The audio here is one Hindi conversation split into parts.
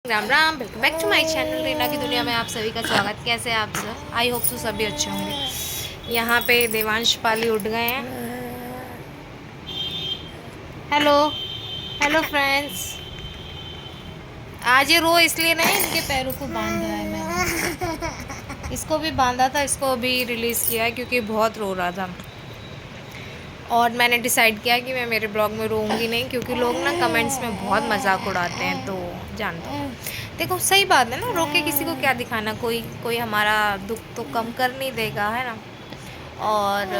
Ram Ram, welcome back to my channel Reena की दुनिया में आप सभी का स्वागत। कैसे हैं आप सब? आई होप सो सभी अच्छे होंगे। यहाँ पे देवांश पाली उठ गए हैं। Hello hello friends. आज ये रो इसलिए नहीं, इनके पैरों को बांधा है मैंने। इसको भी बांधा था, इसको भी रिलीज़ किया है क्योंकि बहुत रो रहा था। और मैंने डिसाइड किया कि मैं मेरे ब्लॉग में रोऊंगी नहीं, क्योंकि लोग ना कमेंट्स में बहुत मजाक उड़ाते हैं। तो जान दो, देखो सही बात है ना, रो के किसी को क्या दिखाना, कोई कोई हमारा दुख तो कम कर नहीं देगा, है ना। और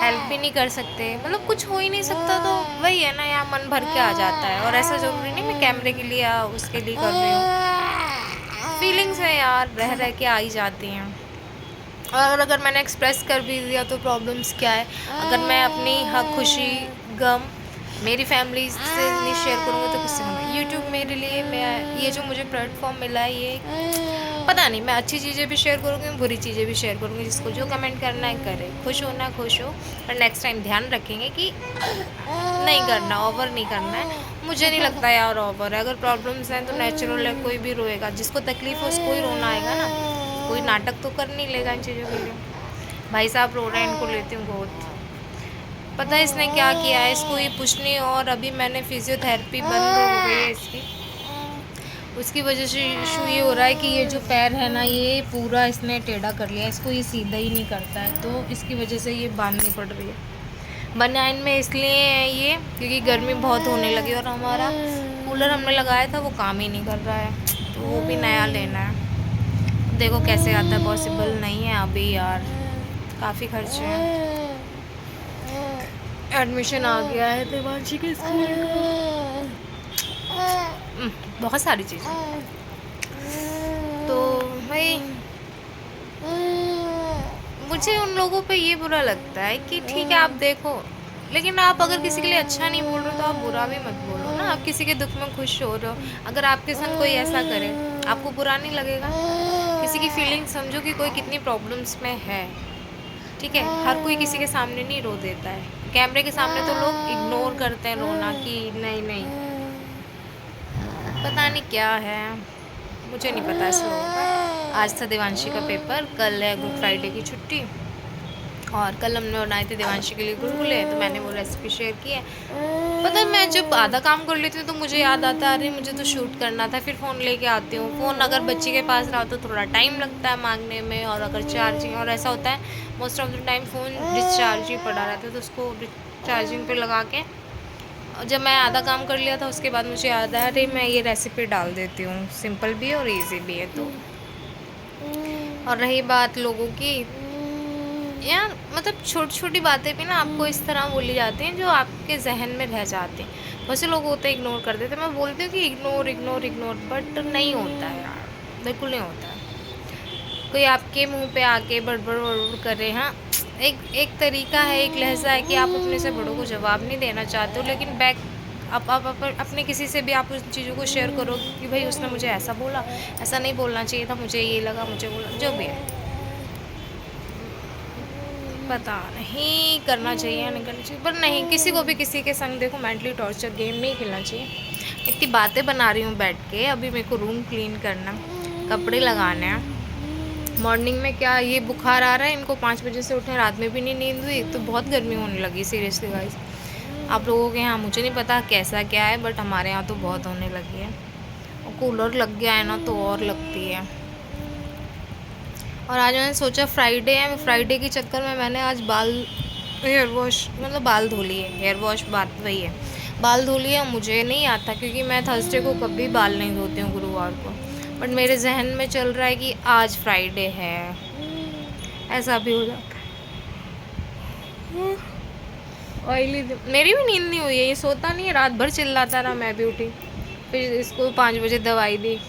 हेल्प भी नहीं कर सकते, मतलब कुछ हो ही नहीं सकता। तो वही है ना, यहाँ मन भर के आ जाता है। और ऐसा ज़रूरी नहीं मैं कैमरे के लिए या उसके लिए कर रही हूँ। फीलिंग्स है यार, रह रह के आ ही जाती हैं। और अगर मैंने एक्सप्रेस कर भी दिया तो प्रॉब्लम्स क्या है। अगर मैं अपनी हक खुशी गम मेरी फैमिली से नहीं शेयर करूँगी तो किससे करूँगी। यूट्यूब मेरे लिए, मैं ये जो मुझे प्लेटफॉर्म मिला है, ये पता नहीं, मैं अच्छी चीज़ें भी शेयर करूँगी, बुरी चीज़ें भी शेयर करूँगी। जिसको जो कमेंट करना है करे, खुश होना खुश हो। पर नेक्स्ट टाइम ध्यान रखेंगे कि नहीं करना, ओवर नहीं करना है। मुझे नहीं लगता यार ओवर है। अगर प्रॉब्लम्स हैं तो नेचुरल है, कोई भी रोएगा। जिसको तकलीफ हो उसको ही रोना आएगा ना। कोई नाटक तो कर नहीं लेगा इन चीज़ों के लिए। भाई साहब रो रहे हैं, इनको लेती हूँ गोद। पता है इसने क्या किया है, इसको ये पुछनी। और अभी मैंने फिजियोथेरेपी बंद हो गई है इसकी। उसकी वजह से इशू ये हो रहा है कि ये जो पैर है ना, ये पूरा इसने टेढ़ा कर लिया है। इसको ये सीधा ही नहीं करता है, तो इसकी वजह से ये बांधनी पड़ रही है। बनाइन में इसलिए है ये क्योंकि गर्मी बहुत होने लगी और हमारा कूलर हमने लगाया था वो काम ही नहीं कर रहा है, तो वो भी नया लेना है। देखो कैसे आता है, पॉसिबल नहीं है अभी यार, काफ़ी खर्चे हैं। एडमिशन आ गया है देवांशी के स्कूल का। बहुत सारी चीज़ें। तो भाई मुझे उन लोगों पे ये बुरा लगता है कि ठीक है आप देखो, लेकिन आप अगर किसी के लिए अच्छा नहीं बोल रहे तो आप बुरा भी मत बोलो ना। आप किसी के दुख में खुश हो रहे हो, अगर आपके साथ कोई ऐसा करे आपको बुरा नहीं लगेगा? किसी की फीलिंग समझो कि कोई कितनी प्रॉब्लम्स में है। ठीक है, हर कोई किसी के सामने नहीं रो देता है। कैमरे के सामने तो लोग इग्नोर करते हैं रोना, कि नहीं नहीं, पता नहीं क्या है, मुझे नहीं पता इस लोगों का। आज था देवांशी का पेपर, कल है गुड फ्राइडे की छुट्टी। और कल हमने बनाए थे देवांशी के लिए गुलगुले, तो मैंने वो रेसिपी शेयर की है। पता है मैं जब आधा काम कर लेती हूँ तो मुझे याद आता है अरे मुझे तो शूट करना था, फिर फ़ोन लेके आती हूँ। फ़ोन अगर बच्चे के पास रहा तो थोड़ा टाइम लगता है मांगने में, और अगर चार्जिंग, और ऐसा होता है most of the time phone discharge ही पड़ा रहता है, तो उसको चार्जिंग पे लगा के, और जब मैं आधा काम कर लिया था उसके बाद मुझे याद आया अरे मैं ये रेसिपी डाल देती हूँ, सिंपल भी है और ईजी भी है। तो और रही बात लोगों की, यार मतलब छोटी छोटी बातें भी ना आपको इस तरह बोली जाती हैं जो आपके जहन में रह जाती हैं। बहुत से लोग होते हैं इग्नोर कर देते हैं। मैं बोलती हूँ कि इग्नोर इग्नोर इग्नोर, बट नहीं होता है यार, बिल्कुल नहीं होता है। कोई आपके मुंह पे आके बड़बड़ बड़बड़ करे, हाँ एक एक तरीका है, एक लहजा है कि आप अपने से बड़ों को जवाब नहीं देना चाहते हो, लेकिन बैक आप अपने किसी से भी आप उन चीज़ों को शेयर करो कि भाई उसने मुझे ऐसा बोला, ऐसा नहीं बोलना चाहिए था, मुझे ये लगा, मुझे बोला, जो भी है। पता नहीं करना चाहिए या नहीं करना चाहिए, पर नहीं, किसी को भी किसी के संग देखो मेंटली टॉर्चर गेम नहीं खेलना चाहिए। इतनी बातें बना रही हूँ बैठ के, अभी मेरे को रूम क्लीन करना, कपड़े लगाने हैं। मॉर्निंग में क्या ये बुखार आ रहा है इनको, 5 बजे से उठे, रात में भी नहीं नींद हुई, तो बहुत गर्मी होने लगी सीरियसली गाइस। आप लोगों के यहाँ मुझे नहीं पता कैसा क्या है, बट हमारे यहाँ तो बहुत होने लगी है। और कूलर लग गया है ना तो और लगती है। और आज मैंने सोचा फ्राइडे है, फ्राइडे के चक्कर में मैंने आज बाल हेयर वॉश, मतलब बाल धो लिए, हेयर वॉश बात वही है, बाल धो लिए। मुझे नहीं आता क्योंकि मैं थर्सडे को कभी बाल नहीं धोती हूँ, गुरुवार को। बट मेरे जहन में चल रहा है कि आज फ्राइडे है, ऐसा भी हो जाता है। ऑयली मेरी भी नींद नहीं हुई है, ये सोता नहीं है, रात भर चिल्लाता रहा, मैं भी उठी। फिर इसको 5 बजे दवाई दी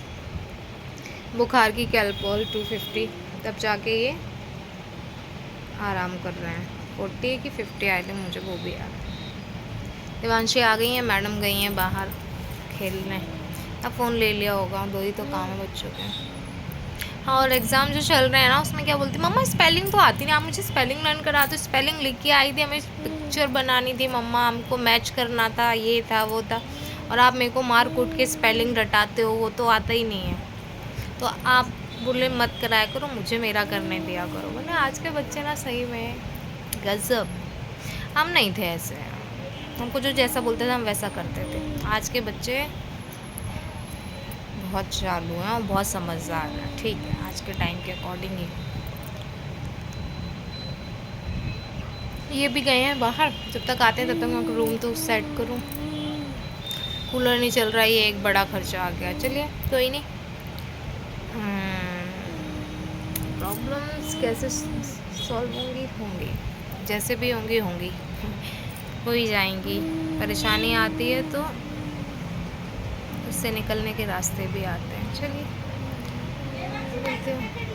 बुखार की, कैल्पोल 250, तब जाके ये आराम कर रहे हैं। 40 की 50 आए थे, मुझे वो भी याद है। देवांशी आ गई हैं, मैडम गई हैं बाहर खेलने। अब फ़ोन ले लिया होगा, दो ही तो काम है बच्चों के। हाँ, और एग्ज़ाम जो चल रहे हैं ना उसमें क्या बोलती मम्मा स्पेलिंग तो आती नहीं, आप मुझे स्पेलिंग लर्न करा दो। स्पेलिंग लिख के आई थी, हमें पिक्चर बनानी थी मम्मा, हमको मैच करना था, ये था वो था। और आप मेरे को मार कूट के स्पेलिंग रटाते हो, वो तो आता ही नहीं है। तो आप बोले मत कराया करो, मुझे मेरा करने दिया करो। बोले आज के बच्चे ना सही में गजब। हम नहीं थे ऐसे, हमको जो जैसा बोलते थे हम वैसा करते थे। आज के बच्चे बहुत चालू हैं और बहुत समझदार हैं। ठीक है, आज के टाइम के अकॉर्डिंग ही। ये भी गए हैं बाहर, जब तक आते हैं तब तक मैं रूम तो सेट करूँ। कूलर नहीं चल रहा है, ये एक बड़ा खर्चा आ गया। चलिए कोई नहीं, प्रॉब्लम्स कैसे सॉल्व होंगी, जैसे भी होंगी हो ही जाएंगी। परेशानी आती है तो उससे निकलने के रास्ते भी आते हैं। चलिए मिलते हैं।